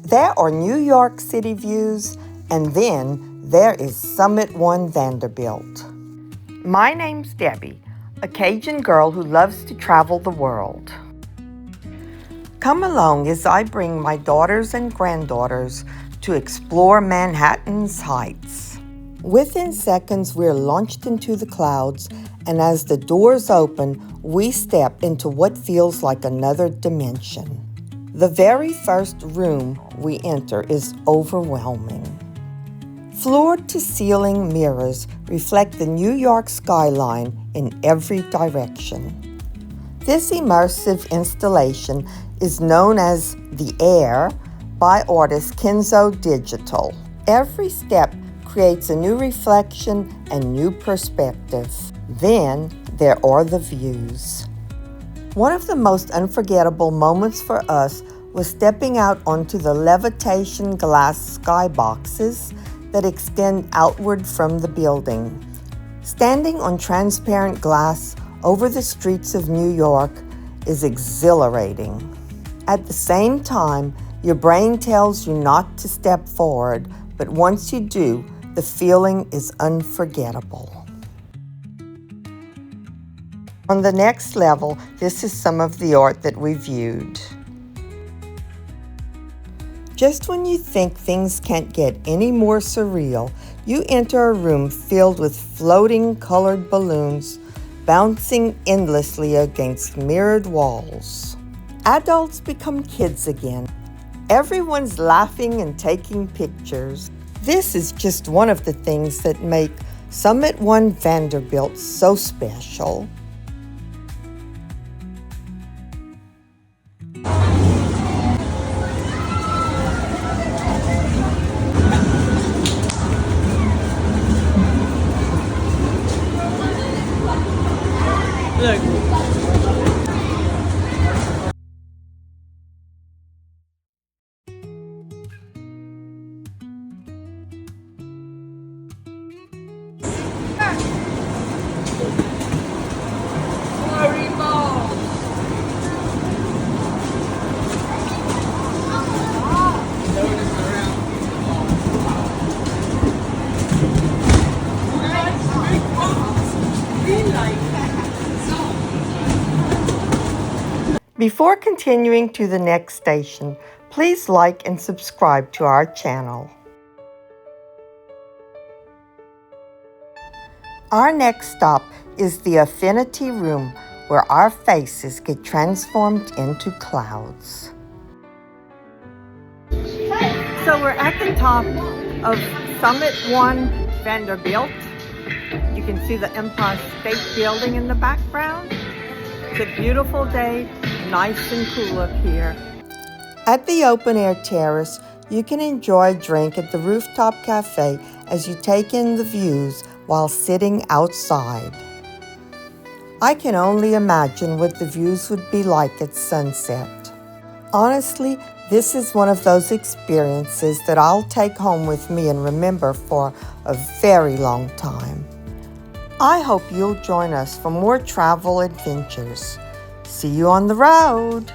There are New York City views, and then there is Summit One Vanderbilt. My name's Debbie, a Cajun girl who loves to travel the world. Come along as I bring my daughters and granddaughters to explore Manhattan's heights. Within seconds, we're launched into the clouds, and as the doors open, we step into what feels like another dimension. The very first room we enter is overwhelming. Floor-to-ceiling mirrors reflect the New York skyline in every direction. This immersive installation is known as The Air by artist Kenzo Digital. Every step creates a new reflection and new perspective. Then there are the views. One of the most unforgettable moments for us was stepping out onto the levitation glass skyboxes that extend outward from the building. Standing on transparent glass over the streets of New York is exhilarating. At the same time, your brain tells you not to step forward, but once you do, the feeling is unforgettable. On the next level, this is some of the art that we viewed. Just when you think things can't get any more surreal, you enter a room filled with floating colored balloons bouncing endlessly against mirrored walls. Adults become kids again. Everyone's laughing and taking pictures. This is just one of the things that make Summit One Vanderbilt so special. Look. Before continuing to the next station, please like and subscribe to our channel. Our next stop is the Affinity Room, where our faces get transformed into clouds. So we're at the top of Summit One Vanderbilt. You can see the Empire State Building in the background. It's a beautiful day, nice and cool up here. At the open-air terrace, you can enjoy a drink at the rooftop cafe as you take in the views while sitting outside. I can only imagine what the views would be like at sunset. Honestly, this is one of those experiences that I'll take home with me and remember for a very long time. I hope you'll join us for more travel adventures. See you on the road!